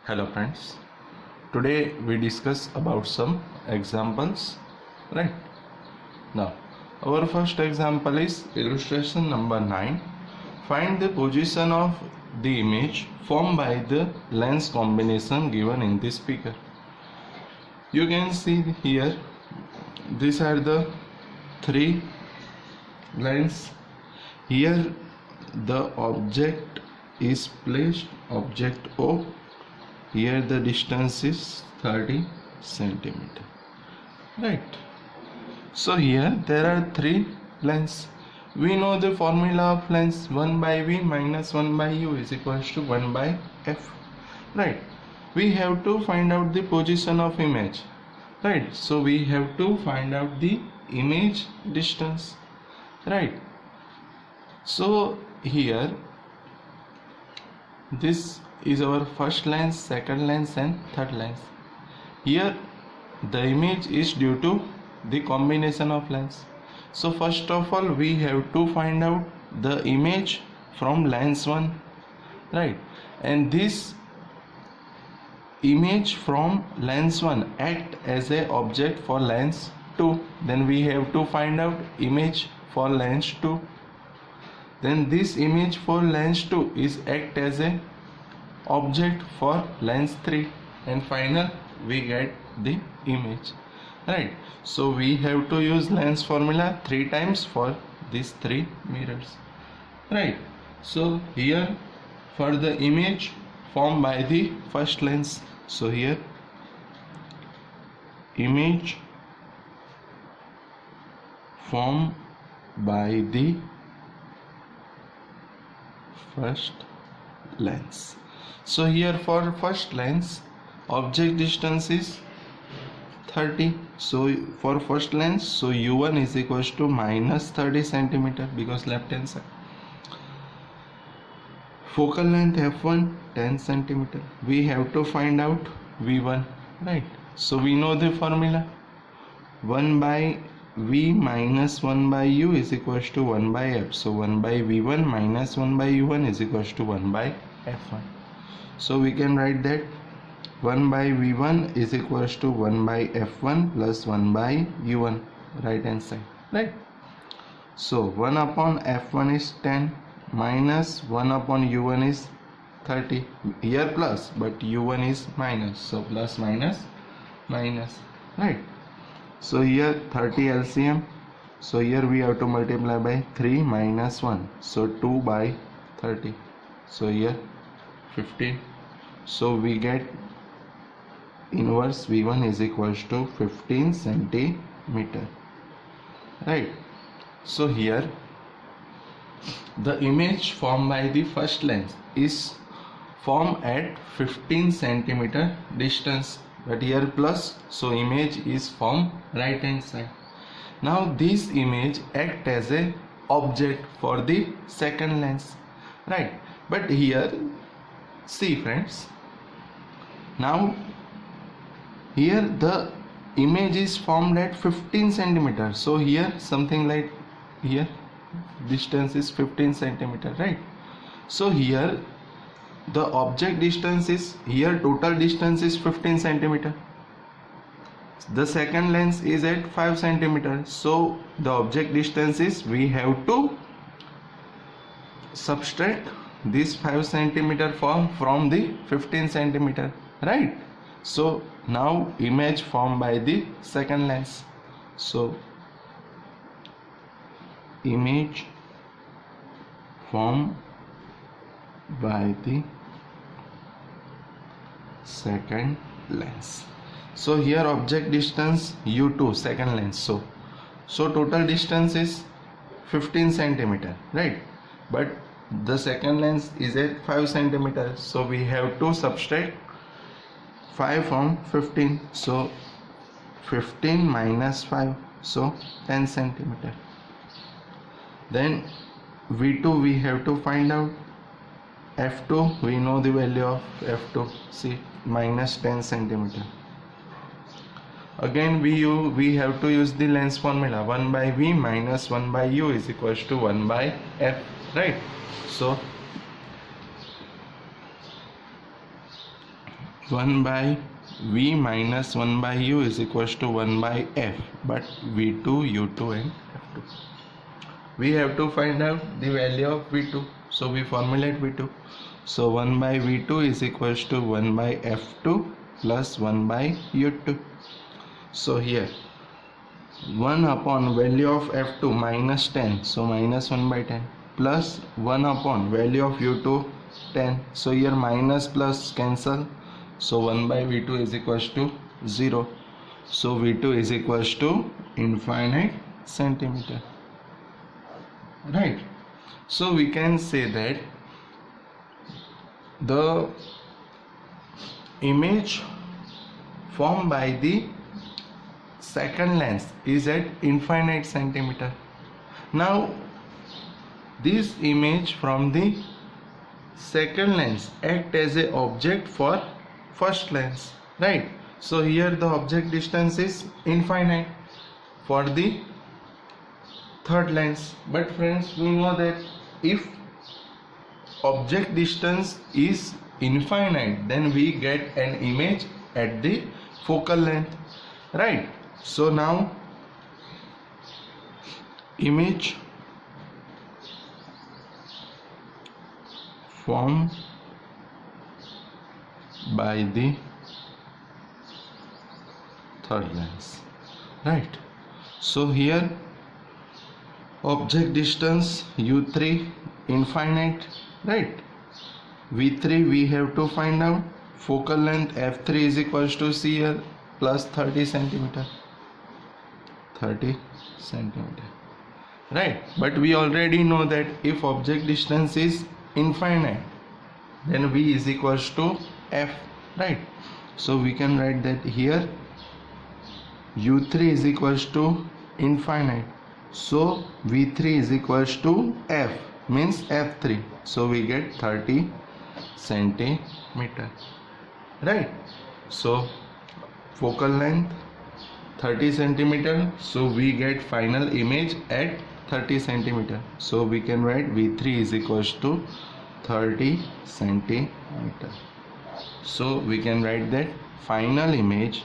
Hello friends, today we discuss about some examples, right? Now our first example is illustration number 9. Find the position of the image formed by the lens combination given in this figure. You can see here these are the three lens. Here the object is placed, object O. Here the distance is 30 centimeter, right? So here there are three lens. We know the formula of lens: 1 by V minus 1 by U is equals to 1 by F, right? We have to find out the position of image, right? So we have to find out the image distance, right? So here this is our first lens, second lens and third lens. Here the image is due to the combination of lens. So first of all we have to find out the image from lens 1, right? And this image from lens 1 act as a object for lens 2. Then we have to find out image for lens 2. Then this image for lens 2 is act as a object for lens 3, and final we get the image, right? So we have to use lens formula 3 times for these 3 mirrors, right? So here for the image formed by the first lens, so here image formed by the first lens. So here for first lens object distance is 30. So for first lens, so U1 is equals to minus 30 centimeter because left hand side. Focal length F1 10 centimeter. We have to find out V1, right? So we know the formula: 1 by V minus 1 by U is equals to 1 by F. So 1 by V1 minus 1 by U1 is equals to 1 by F1. So we can write that 1 by V1 is equals to 1 by F1 plus 1 by U1, right hand side, right? So 1 upon F1 is 10 minus 1 upon U1 is 30. Here plus, but U1 is minus, so plus minus minus, right? So here 30 LCM. So here we have to multiply by 3 minus 1, so 2 by 30. So here 15. So we get inverse V1 is equals to 15 centimeter, right? So here the image formed by the first lens is formed at 15 centimeter distance, but here plus, so image is formed right hand side. Now this image act as a object for the second lens, right? But here see friends, now here the image is formed at 15 centimeter. So here something like here distance is 15 centimeter, right? So here the object distance is, here total distance is 15 centimeter. The second lens is at 5 centimeter. So the object distance is, we have to subtract this 5 centimeter from the 15 centimeter, right? So now image formed by the second lens. So image formed by the second lens. So here object distance U2, second lens. So total distance is 15 centimeter, right? But the second lens is at 5 centimeter. So we have to subtract 5 from 15. So 15 minus 5, so 10 centimeter. Then V2 we have to find out. F2 we know the value of F2, see, minus 10 centimeter. Again we have to use the lens formula: 1 by V minus 1 by U is equals to 1 by F, right? So 1 by v minus 1 by u is equals to 1 by f, but v2, u2 and f2. We have to find out the value of v2, so we formulate v2. So 1 by v2 is equals to 1 by f2 plus 1 by u2. So here 1 upon value of f2 minus 10, so minus 1 by 10, plus 1 upon value of u2 10, so here minus plus cancel, so 1 by v2 is equals to 0. So v2 is equals to infinite centimeter, right? So we can say that the image formed by the second lens is at infinite centimeter. Now this image from the second lens act as a object for first lens, right? So here the object distance is infinite for the third lens. But friends, we know that if object distance is infinite, then we get an image at the focal length, right? So now image formed by the third lens, right? So here object distance u3 infinite, right? v3 we have to find out. Focal length f3 is equals to CL plus 30 centimeter, right? But we already know that if object distance is infinite, then v is equals to f, right? So we can write that here u3 is equals to infinite, so v3 is equals to f, means f3, so we get 30 centimeter, right? So focal length 30 centimeter, so we get final image at 30 centimeter, so we can write v3 is equals to 30 centimeter. So we can write that final image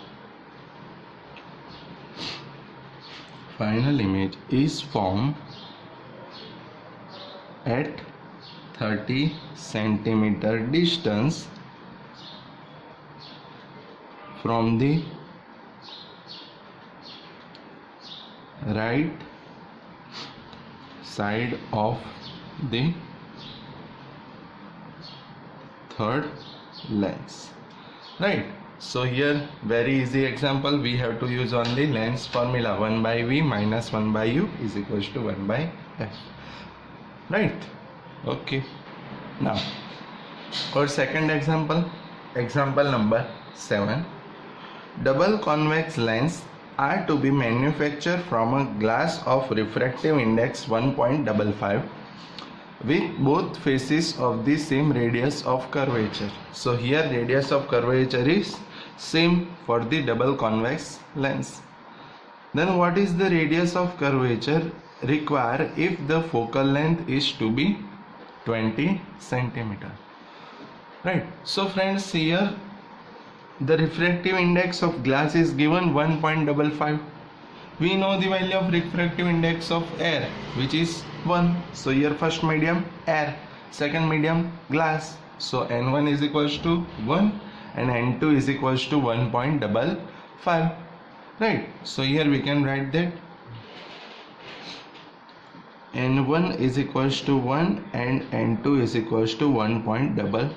is formed at 30 centimeter distance from the right side of the third lens, right? So here very easy example, we have to use only lens formula, 1 by v minus 1 by u is equals to 1 by f, right? Okay, now our second example, example number 7. Double convex lens are to be manufactured from a glass of refractive index 1.55 with both faces of the same radius of curvature. So here radius of curvature is same for the double convex lens. Then what is the radius of curvature required if the focal length is to be 20 centimeter, right? So friends, here the refractive index of glass is given 1.55. We know the value of refractive index of air, which is 1. So here first medium air, second medium glass, so n1 is equals to 1 and n2 is equals to 1.55, right? So here we can write that n1 is equals to 1 and n2 is equals to 1.55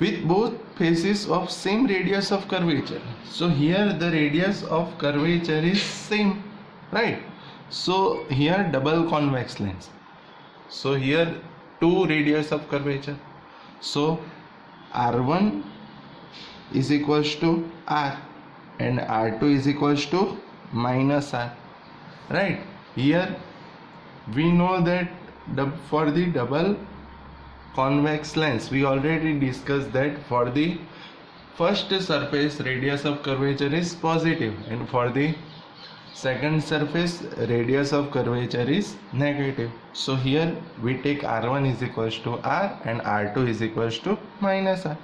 with both faces of same radius of curvature. So here the radius of curvature is same, right? So here double convex lens, so here two radius of curvature, so r1 is equals to r and r2 is equals to minus r, right? Here we know that for the double convex lens we already discussed that for the first surface radius of curvature is positive and for the second surface radius of curvature is negative. So here we take r1 is equals to r and r2 is equals to minus r,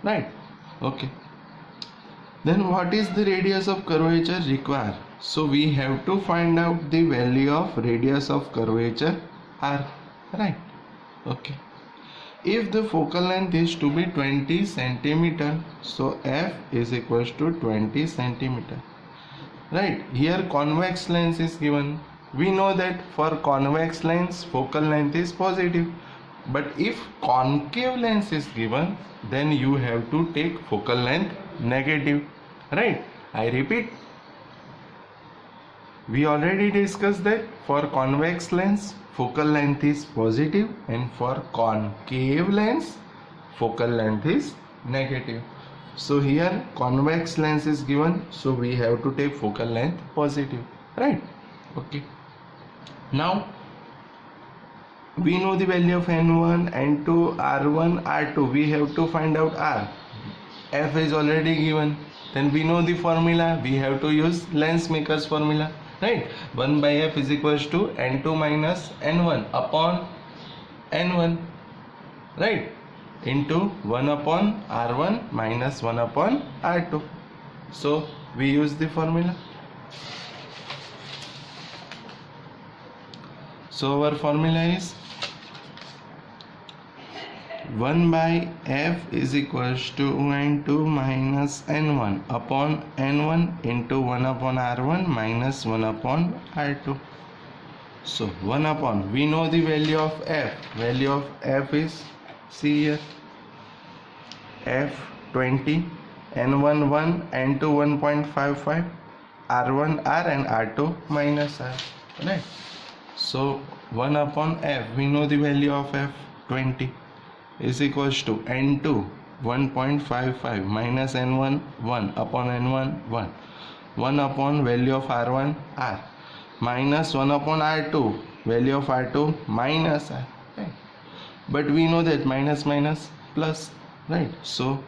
right? Okay, then what is the radius of curvature required? So we have to find out the value of radius of curvature r, right? Okay, if the focal length is to be 20 centimeter, so f is equals to 20 centimeter, right? Here convex lens is given. We know that for convex lens focal length is positive, but if concave lens is given, then you have to take focal length negative, right? I repeat, we already discussed that for convex lens focal length is positive and for concave lens focal length is negative. So here convex lens is given, so we have to take focal length positive, right? Okay, now we know the value of n1, n2, r1, r2. We have to find out r. F is already given, then we know the formula. We have to use lens maker's formula, right? 1 by f is equals to n2 minus n1 upon n1, right, into 1 upon r1 minus 1 upon r2. So we use the formula. So our formula is 1 by f is equals to n2 minus n1 upon n1 into 1 upon r1 minus 1 upon r2. So 1 upon, we know the value of f. Value of f is, see here, f 20, n1 1, n2 1.55, r1 r and r2 minus r, right? So 1 upon f, we know the value of f 20 is equals to n2 1.55 minus n1 1 upon n1 1, 1 upon value of r1 r minus 1 upon r2 value of r2 minus r, right? But we know that minus minus plus, right? So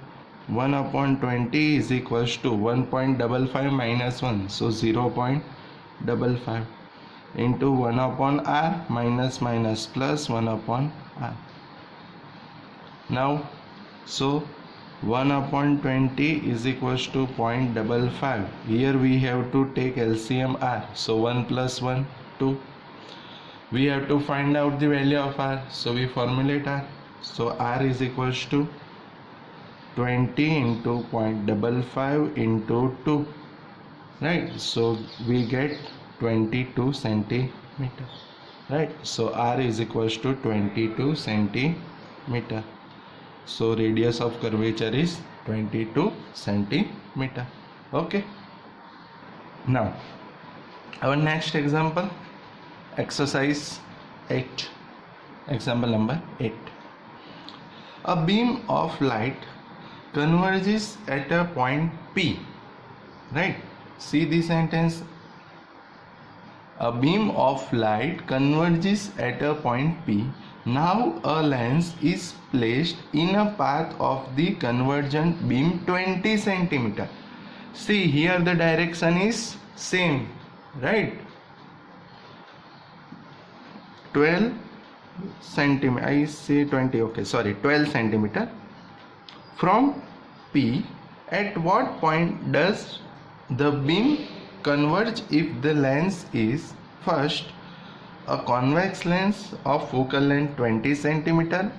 1 upon 20 is equals to 1.55 minus 1, so 0.55 into 1 upon r minus minus plus 1 upon r. Now, so 1 upon 20 is equals to 0.55. Here we have to take LCM r. So 1 plus 1, 2. We have to find out the value of r. So we formulate r. So r is equals to 20 into 0.55 into 2. Right. So we get 22 centimeter. Right. So r is equals to 22 centimeter. So radius of curvature is 22 centimeter. Okay. Now our next example, exercise 8. Example number 8. A beam of light converges at a point P. Right. See the sentence. A beam of light converges at a point P. Now a lens is placed in a path of the convergent beam 20 centimeter. See here the direction is same, right? 12 centimeter, I say 20, okay, sorry, 12 centimeter from P. At what point does the beam converge if the lens is first a convex lens of focal length 20 centimeter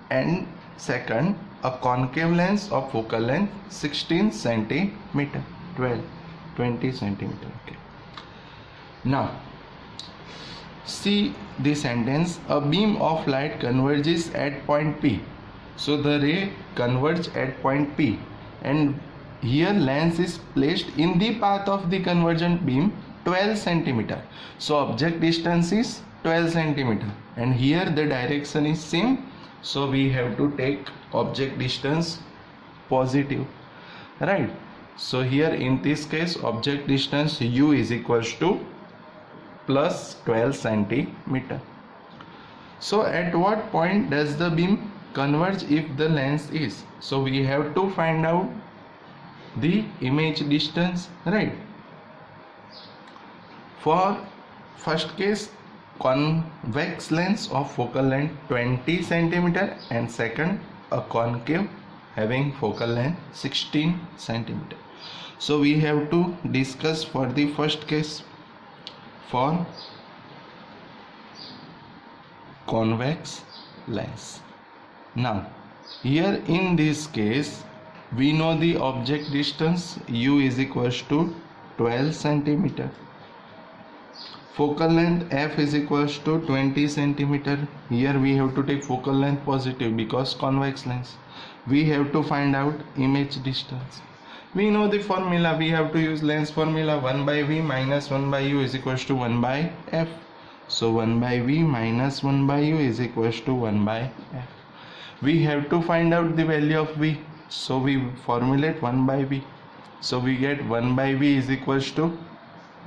and second a concave lens of focal length 16 centimeter, 20 centimeter. Okay. Now see the sentence, a beam of light converges at point P. So the ray converges at point P and here lens is placed in the path of the convergent beam 12 centimeter. So object distance is 12 centimeter and here the direction is same. So we have to take object distance positive, right? So here in this case object distance u is equals to plus 12 centimeter. So at what point does the beam converge if the lens is? So we have to find out the image distance, right? For first case convex lens of focal length 20 centimeter and second a concave having focal length 16 centimeter. So we have to discuss for the first case for convex lens. Now here in this case we know the object distance u is equals to 12 centimeter. Focal length f is equals to 20 centimeter. Here we have to take focal length positive because convex lens. We have to find out image distance. We know the formula. We have to use lens formula. 1 by v minus 1 by u is equals to 1 by f. So 1 by v minus 1 by u is equals to 1 by f. We have to find out the value of v. So we formulate 1 by v. So we get 1 by v is equals to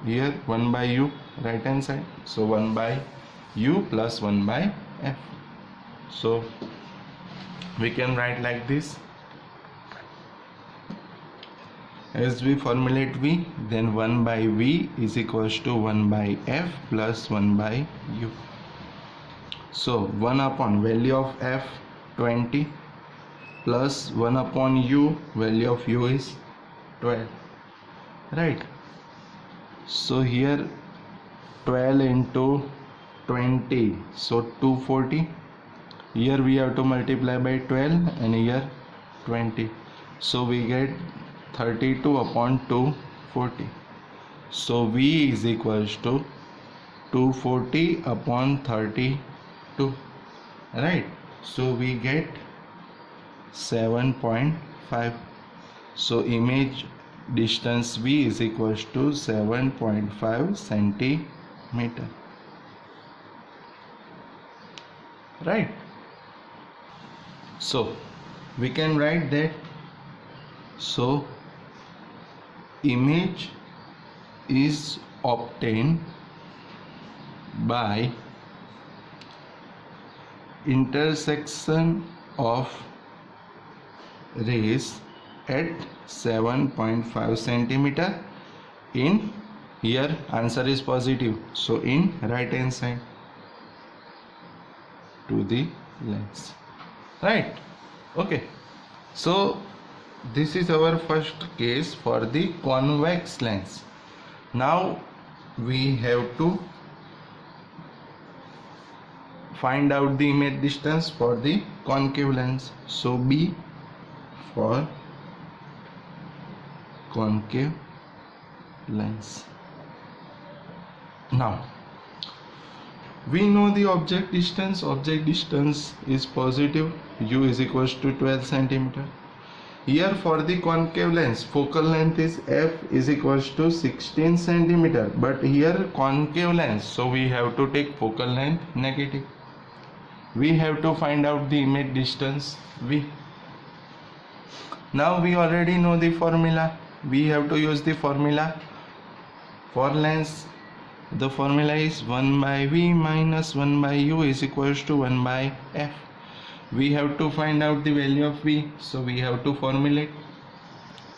here 1 by u right hand side. So 1 by u plus 1 by f. So we can write like this. As we formulate v, then 1 by v is equals to 1 by f plus 1 by u. So 1 upon value of f 20 plus 1 upon u, value of u is 12, right? So here 12 into 20, so 240. Here we have to multiply by 12 and here 20. So we get 32 upon 240. So v is equals to 240 upon 32, right? So we get 7.5. So image distance v is equals to 7.5 centimeter, right? So we can write that. So image is obtained by intersection of rays at 7.5 centimeter in, here answer is positive, so in right hand side to the lens, right? Okay, so this is our first case for the convex lens. Now we have to find out the image distance for the concave lens. So B for concave lens. Now we know the object distance. Object distance is positive, u is equals to 12 centimeter. Here for the concave lens, focal length is f is equals to 16 centimeter, but here concave lens, so we have to take focal length negative. We have to find out the image distance v. Now we already know the formula. We have to use the formula for lens. The formula is 1 by v minus 1 by u is equals to 1 by f. We have to find out the value of v, so we have to formulate.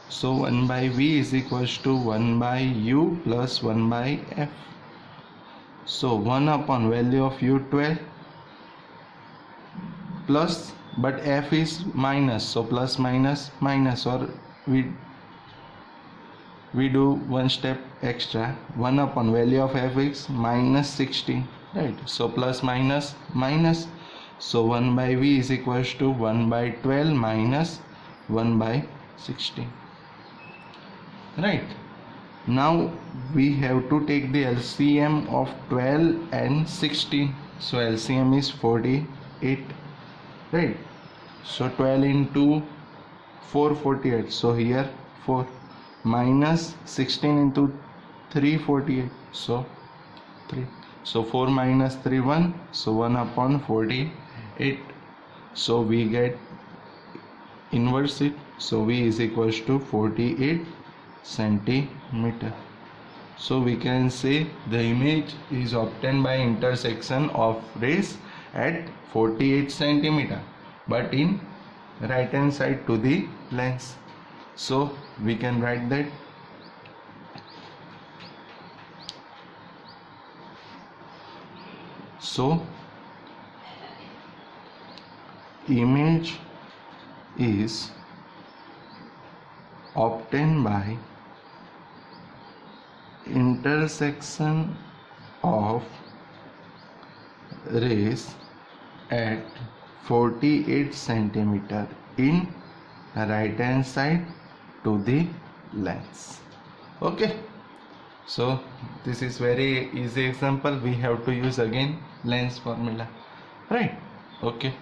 So 1 by v is equals to 1 by u plus 1 by f. So 1 upon value of u 12 plus, but f is minus, so plus minus minus, or we do one step extra. 1 upon value of f is minus 16, right? So plus minus minus, so 1 by v is equals to 1 by 12 minus 1 by 16, right? Now we have to take the LCM of 12 and 16. So LCM is 48, right? So 12 into 4, 48. So here 4 minus 16 into 3, 48. So 3. So 4 minus 3, 1. So 1 upon 48. So we get inverse it. So v is equals to 48 centimeter. So we can say the image is obtained by intersection of rays at 48 centimeter, but in right hand side to the lens. So we can write that. So image is obtained by intersection of rays at 48 centimeter in right hand side to the lens. Okay, so this is very easy example. We have to use again lens formula, right? Okay,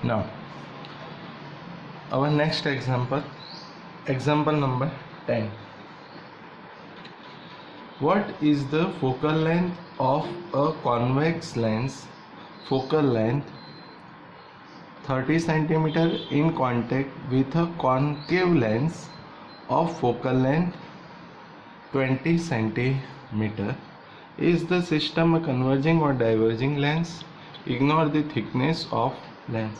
now our next example number 10. What is the focal length of a convex lens? Focal length 30 cm in contact with a concave lens of focal length 20 cm. Is the system a converging or diverging lens? Ignore the thickness of lens.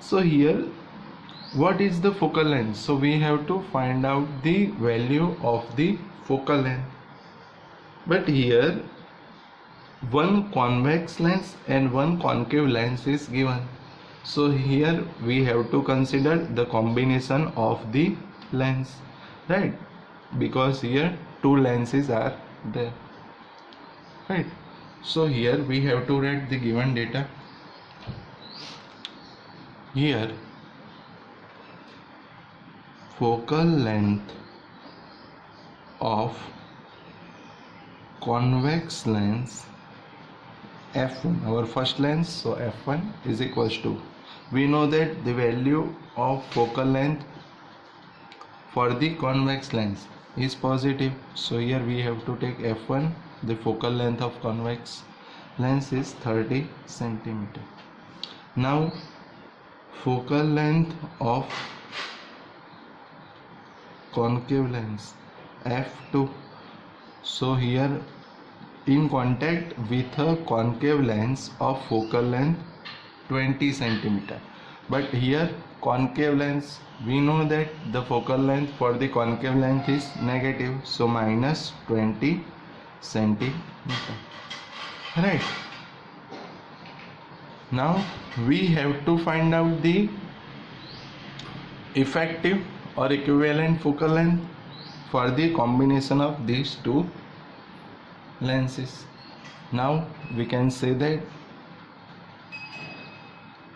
So here, what is the focal length? So we have to find out the value of the focal length. But here one convex lens and one concave lens is given. So here we have to consider the combination of the lens, right? Because here two lenses are there, right? So here we have to write the given data. Here focal length of convex lens f1, our first lens, so f1 is equals to, we know that the value of focal length for the convex lens is positive, so here we have to take f1, the focal length of convex lens is 30 centimeter. Now focal length of concave lens f2, so here in contact with a concave lens of focal length 20 centimeter, but here concave lens, we know that the focal length for the concave length is negative, so minus 20 centimeter, right? Now we have to find out the effective or equivalent focal length for the combination of these two lenses. Now we can say that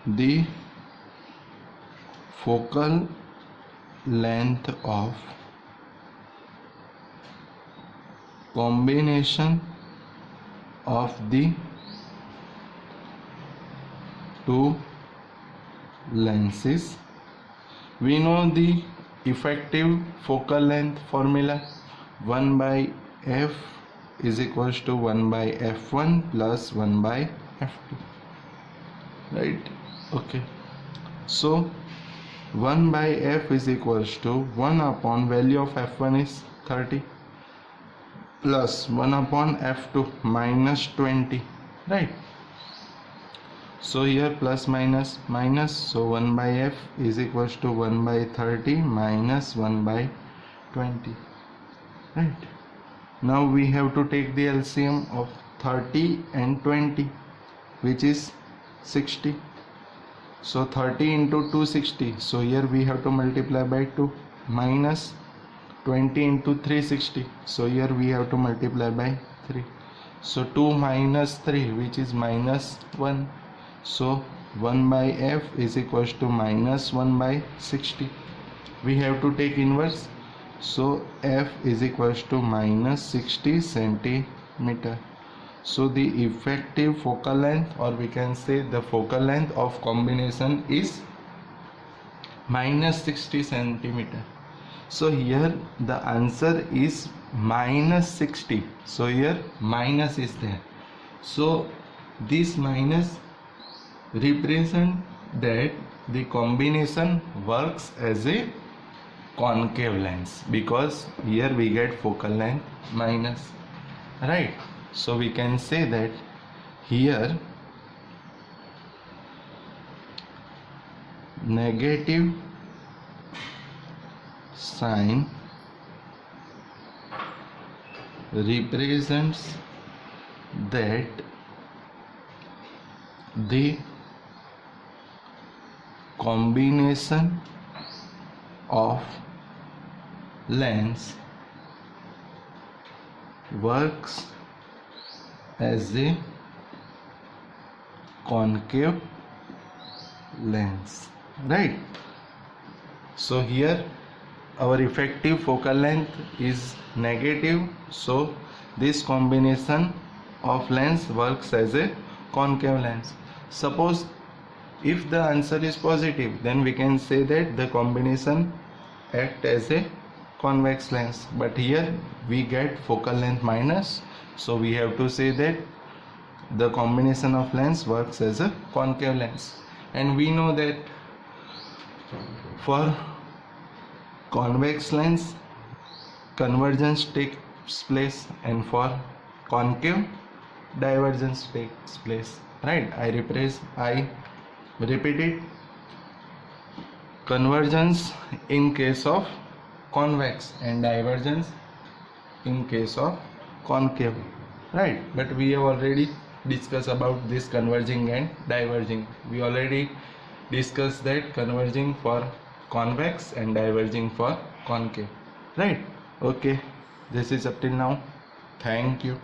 the focal length of combination of the two lenses, we know the effective focal length formula, 1 by f is equals to 1 by f1 plus 1 by f2, right? Okay, so 1 by f is equals to 1 upon value of f1 is 30 plus 1 upon f2 minus 20, right? So here plus minus minus, so 1 by f is equals to 1 by 30 minus 1 by 20, right? Now we have to take the LCM of 30 and 20, which is 60. So 30 into 260, so here we have to multiply by 2, minus 20 into 360, so here we have to multiply by 3, so 2 minus 3, which is minus 1, so 1 by f is equals to minus 1 by 60. We have to take inverse, so f is equals to minus 60 centimeter. So the effective focal length, or we can say the focal length of combination is minus 60 centimeter. So here the answer is minus 60, so here minus is there, so this minus represent that the combination works as a concave lens, because here we get focal length minus, right? So we can say that here negative sign represents that the combination of lens works as a concave lens, right? So here our effective focal length is negative, so this combination of lens works as a concave lens. Suppose if the answer is positive, then we can say that the combination act as a convex lens, but here we get focal length minus, so we have to say that the combination of lens works as a concave lens. And we know that for convex lens convergence takes place, and for concave divergence takes place, right? I repeat it. Convergence in case of convex and divergence in case of concave, right? But we have already discussed about this converging and diverging. We already discussed that converging for convex and diverging for concave, right? Okay, this is up till now. Thank you.